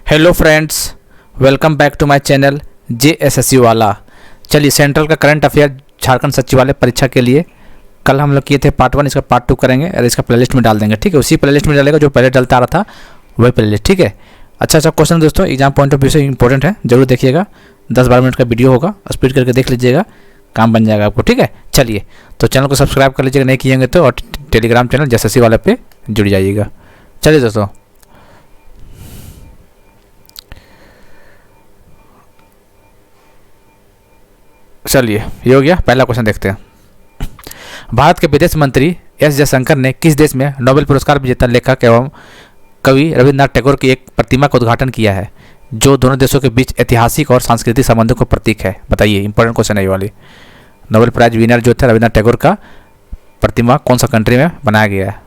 Hello friends, welcome back to my channel JSSC वाला। चलिए, central का करंट अफेयर झारखंड सचिवालय परीक्षा के लिए कल हम लोग किए थे पार्ट 1, इसका पार्ट 2 करेंगे और इसका प्लेलिस्ट में डाल देंगे। ठीक है, उसी प्लेलिस्ट में डालेगा जो पहले डलता आ रहा था, वही प्लेलिस्ट। ठीक है, अच्छा क्वेश्चन दोस्तों, एग्जाम पॉइंट ऑफ व्यू से इंपॉर्टेंट है, जरूर देखिएगा। 10-12 मिनट का वीडियो होगा, स्पीड करके देख लीजिएगा, काम बन जाएगा आपको। ठीक है, चलिए तो चैनल को सब्सक्राइब कर लीजिएगा नहीं किएंगे तो, और टेलीग्राम चैनल JSSC वाले पे जुड़ जाइएगा। चलिए दोस्तों, चलिए ये हो गया। पहला क्वेश्चन देखते हैं। भारत के विदेश मंत्री S जयशंकर ने किस देश में नोबेल पुरस्कार विजेता लेखक एवं कवि रविन्द्रनाथ टैगोर की एक प्रतिमा का उद्घाटन किया है, जो दोनों देशों के बीच ऐतिहासिक और सांस्कृतिक संबंधों का प्रतीक है? बताइए, इंपॉर्टेंट क्वेश्चन है ये वाली। नोबेल प्राइज विनर जो थे रविन्द्रनाथ टैगोर का प्रतिमा कौन सा कंट्री में बनाया गया है?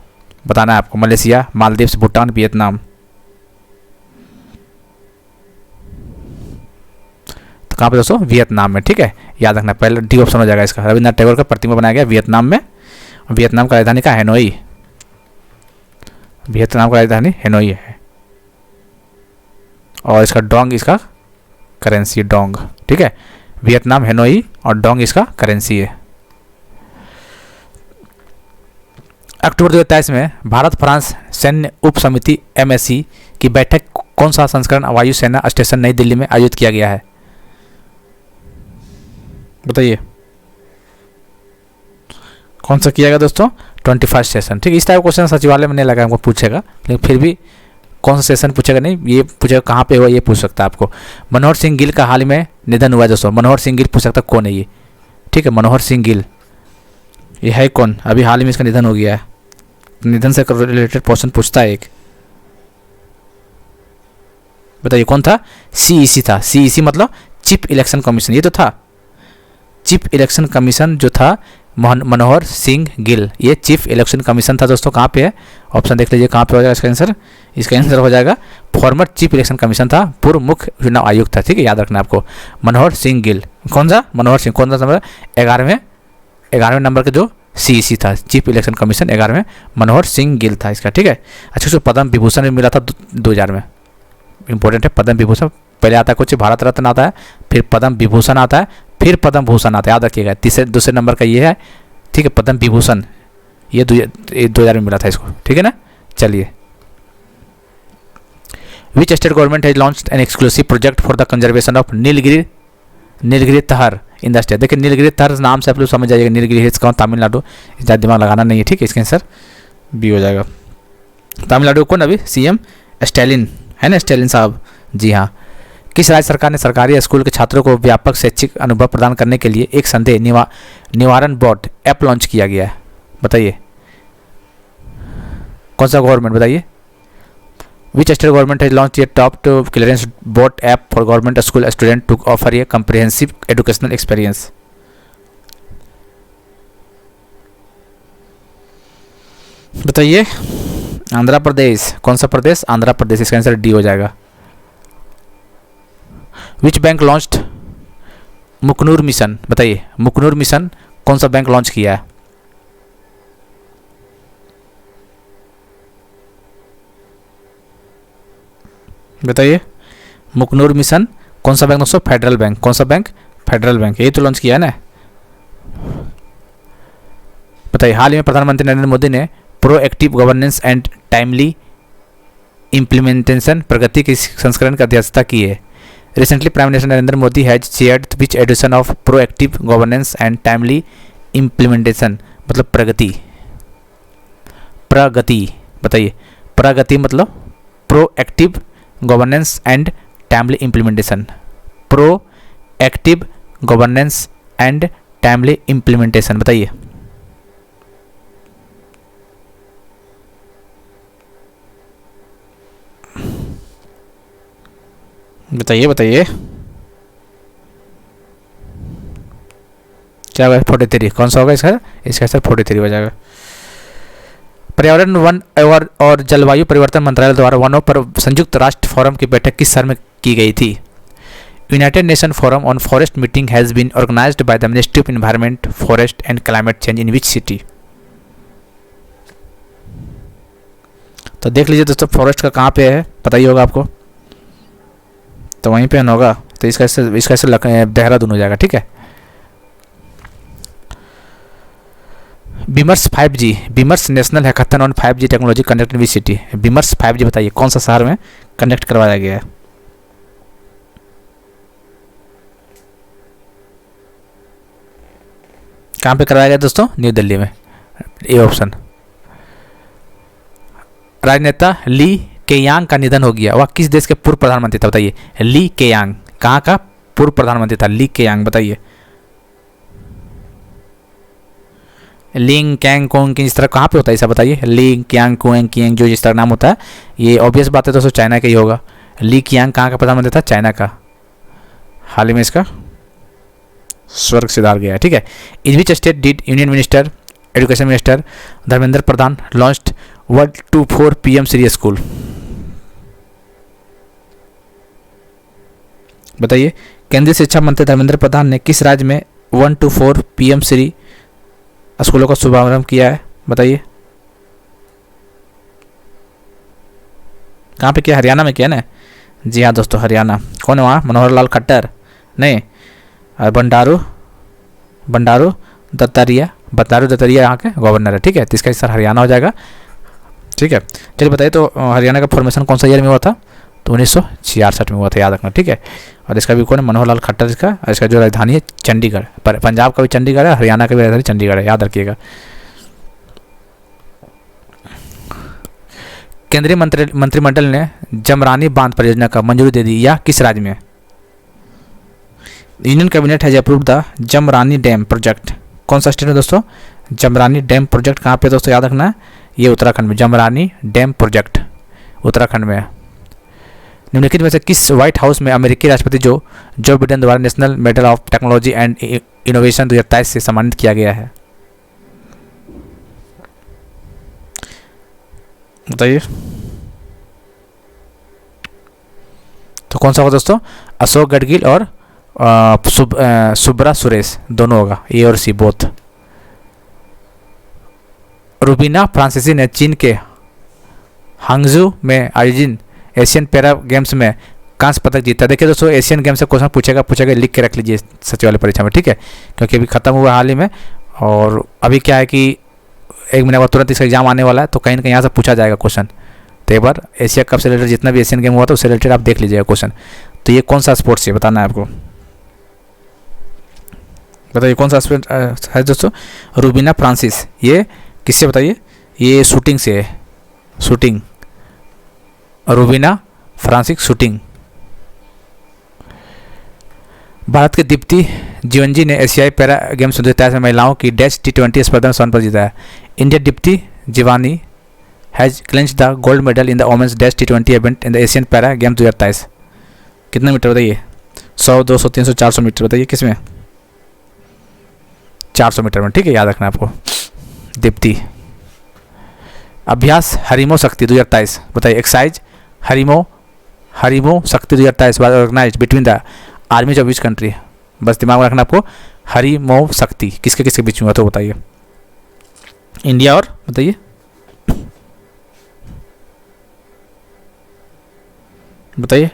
बताना है आपको। Malaysia, Maldives, Bhutan, Vietnam. तो कहाँ पे दोस्तों? वियतनाम में। ठीक है, याद रखना, पहले डी ऑप्शन हो जाएगा इसका। रविन्द्रनाथ टैगोर का प्रतिमा बनाया गया वियतनाम में। वियतनाम का राजधानी का हैनोई। वियतनाम का राजधानी हैनोई है। और इसका डोंग इसका करेंसी, डोंग। ठीक है, वियतनाम, हैनोई और डोंग इसका करेंसी है। अक्टूबर 2023 में भारत फ्रांस सैन्य उप समिति MSC की बैठक कौन सा संस्करण वायु सेना स्टेशन नई दिल्ली में आयोजित किया गया है? बताइए, कौन सा किया गया दोस्तों? 21 सेशन। ठीक है, इस टाइप क्वेश्चन सचिवालय में नहीं लगा हमको पूछेगा, लेकिन फिर भी कौन सा सेशन पूछेगा नहीं, ये पूछेगा कहाँ पे हुआ, ये पूछ सकता है आपको। मनोहर सिंह गिल का हाल ही में निधन हुआ है दोस्तों। मनोहर सिंह गिल पूछ सकता कौन है ये? ठीक है, मनोहर सिंह गिल ये है कौन? अभी हाल ही में इसका निधन हो गया है। निधन से रिलेटेड क्वेश्चन पूछता है एक। बताइए कौन था? CEC था। CEC मतलब चीफ इलेक्शन कमीशन, ये तो था चीफ इलेक्शन कमीशन जो था मनोहर सिंह गिल, ये चीफ इलेक्शन कमीशन था दोस्तों। कहाँ पे है? ऑप्शन देख लीजिए कहाँ पे हो जाएगा इसका आंसर। इसका आंसर हो जाएगा फॉर्मर चीफ इलेक्शन कमीशन था, पूर्व मुख्य चुनाव आयुक्त था। ठीक है, याद रखना आपको, मनोहर सिंह गिल। कौन सा? मनोहर सिंह। कौन सा नंबर? 11वें नंबर का जो CEC था, chief election commission 11वें, Manohar Singh Gill था इसका। ठीक है, अच्छा, उसको पद्म विभूषण भी मिला था 2000 में। इंपॉर्टेंट है पद्म विभूषण। पहले आता है कुछ भारत रत्न आता है, फिर पद्म विभूषण आता है, फिर पद्म भूषण आता है, याद रखिएगा। दूसरे नंबर का ये है। ठीक है, पद्म विभूषण ये 2000 में मिला था इसको। ठीक है ना। चलिए, विच state government has launched an exclusive project for the conservation of Nilgiri तहर इन द स्टेट? देखिए, नीलगिरी तहर नाम से आप लोग समझ जाइएगा, नीलगिरी हिल्स कौन? तमिलनाडु। ज़्यादा दिमाग लगाना नहीं है। ठीक है, इसका आंसर बी हो जाएगा। तमिलनाडु कौन अभी CM? स्टैलिन है ना, स्टैलिन साहब। जी हाँ। किस राज्य सरकार ने सरकारी स्कूल के छात्रों को व्यापक शैक्षिक अनुभव प्रदान करने के लिए एक संदेह निवारण बोर्ड ऐप लॉन्च किया गया है? बताइए, कौन सा गवर्नमेंट? बताइए, which state government has launch a top to clearance board app for government school student to offer a comprehensive educational experience? बताइए, आंध्र प्रदेश। कौन सा प्रदेश? आंध्र प्रदेश। इसका आंसर डी हो जाएगा। विच बैंक लॉन्च्ड मुकनूर मिशन? बताइए, मुकनूर मिशन कौन सा बैंक लॉन्च किया है? बताइए, मुकनूर मिशन कौन सा बैंक दोस्तों? Federal bank. कौन सा बैंक? फेडरल बैंक, यही तो लॉन्च किया है ना। बताइए, हाल ही में प्रधानमंत्री नरेंद्र मोदी ने proactive governance and timely implementation Pragati की संस्करण की अध्यक्षता की है। Recently, Prime Minister Narendra Modi has chaired which edition of Proactive Governance and Timely Implementation? मतलब प्रगति। बताइए, प्रगति मतलब Proactive Governance and Timely Implementation। Proactive Governance and Timely Implementation। बताइए, बताइए क्या होगा? 43। कौन सा होगा इसका? इसका आंसर 43 हो जाएगा। पर्यावरण, वन और जलवायु परिवर्तन मंत्रालय द्वारा वनों पर संयुक्त राष्ट्र फोरम की बैठक किस शहर में की गई थी? United Nation forum on forest meeting has been organized by the ministry of environment, forest and climate change in which city? तो देख लीजिए दोस्तों, फॉरेस्ट का कहाँ पे है पता ही होगा आपको। तो वहीं पे होगा, तो इसका ऐसे देहरादून हो जाएगा। ठीक है। बीमर्स 5G, बीमर्स national hackathon on 5G technology conduct in which city. बीमर्स 5G बताइए कौन सा शहर में कंडक्ट करवाया गया है? कहाँ पे करवाया गया दोस्तों? न्यू दिल्ली में, ए ऑप्शन। राजनेता ली केयांग का निधन हो गया, वह किस देश के पूर्व प्रधानमंत्री था? बताइए। ली केयांग कहाँ का पूर्व प्रधानमंत्री था? ली केयांग बताइए। लिंग कैंग कोंग की इस तरह कहाँ पे होता है ऐसा बताइए। लिंग क्यांग कोंग कियांग जो इस तरह नाम होता है, ये ऑब्वियस बात है दोस्तों, चाइना का ही होगा। ली कियांग कहाँ का प्रधानमंत्री था? चाइना का। हाल ही में इसका स्वर्ग सिधार गया है। ठीक है। In which state did union minister education minister Dharmendra Pradhan launched 124 PM Shri school? बताइए। केंद्रीय शिक्षा मंत्री धर्मेंद्र प्रधान ने किस राज्य में 124 PM श्री स्कूलों का शुभारंभ किया है? बताइए। कहाँ पे किया? हरियाणा में किया ना? जी हाँ दोस्तों, हरियाणा। कौन है वहाँ? मनोहर लाल खट्टर नहीं, बंडारू दत्तात्रेय यहाँ के गवर्नर है। ठीक है। तो इसका हिस्सा हरियाणा हो जाएगा। ठीक है। चलिए बताइए, तो हरियाणा का फॉर्मेशन कौन सा ईयर में हुआ था? तो 1966 में हुआ था, याद रखना। ठीक है। और इसका भी कौन है? मनोहर लाल खट्टर। इसका जो राजधानी है चंडीगढ़, पर पंजाब का भी चंडीगढ़ है, हरियाणा का भी राजधानी चंडीगढ़ है, याद रखिएगा। केंद्रीय मंत्रिमंडल ने जमरानी बांध परियोजना का मंजूरी दे दी, यह किस राज्य में? Union cabinet has approved the Jamrani dam project. कौन सा स्टेट है दोस्तों? जमरानी डैम प्रोजेक्ट कहाँ पे दोस्तों, याद रखना है, ये उत्तराखंड में। जमरानी डैम प्रोजेक्ट उत्तराखंड में है। निम्नलिखित में से किस व्हाइट हाउस में अमेरिकी राष्ट्रपति जो बिडेन द्वारा national medal of technology and innovation 2023 से सम्मानित किया गया है? बताइए। तो कौन सा होगा दोस्तों? अशोक गडगिल और सुब्रा सुरेश, दोनों होगा, ए और सी बोथ। रूबीना फ्रांसीसी ने चीन के हांगजू में आयोजित एशियन पैरा गेम्स में कांस्य पदक जीता। देखिए दोस्तों, एशियन गेम्स से क्वेश्चन पूछेगा, लिख के रख लीजिए सचिव वाली परीक्षा में। ठीक है। क्योंकि अभी खत्म हुआ हाल ही में, और अभी क्या है कि 1 महीने बाद तुरंत इसका एग्जाम आने वाला है, तो कहीं ना कहीं यहाँ से पूछा जाएगा क्वेश्चन। तो एक बार एशिया कप से रिलेटेड जितना भी एशियन गेम हुआ था उससे रिलेटेड आप देख लीजिएगा क्वेश्चन। तो ये कौन सा स्पोर्ट्स है बताना है आपको, बताइए कौन सा स्पोर्ट है दोस्तों? रूबीना फ्रांसिस, ये किससे बताइए? ये शूटिंग से है, shooting. Rubina Francis shooting. Bharat के दीप्ति जीवनजी ने एशियाई पैरा गेम्स 2023 में महिलाओं की डैश T20 स्पर्धा में स्वर्ण पदक जीता है। India Deepti Jiwani has clinch the gold medal in the women's dash T20 event in the Asian para games 2023। कितने मीटर बताइए? 100, 200, 300, 400 मीटर बताइए किसमें? 400 मीटर में। ठीक है, याद रखना आपको। दीप्ति। अभ्यास हरिमो शक्ति 2023 बताइए। Excise Harimau Shakti 2023 organize between the armies of which country? बस दिमाग में रखना आपको, हरिमो शक्ति किसके किसके बीच में हुआ तो बताइए। इंडिया और बताइए, बताइए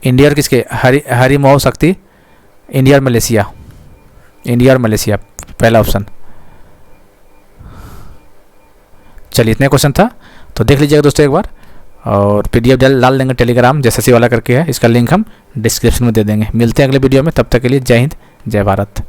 इंडिया और किसके? हरिमो शक्ति इंडिया और मलेशिया, इंडिया और मलेशिया पहला ऑप्शन। चलिए इतने क्वेश्चन था, तो देख लीजिएगा दोस्तों एक बार, और PDF डाल देंगे टेलीग्राम जैसे सी वाला करके है, इसका लिंक हम डिस्क्रिप्शन में दे देंगे। मिलते हैं अगले वीडियो में, तब तक के लिए जय हिंद जय भारत।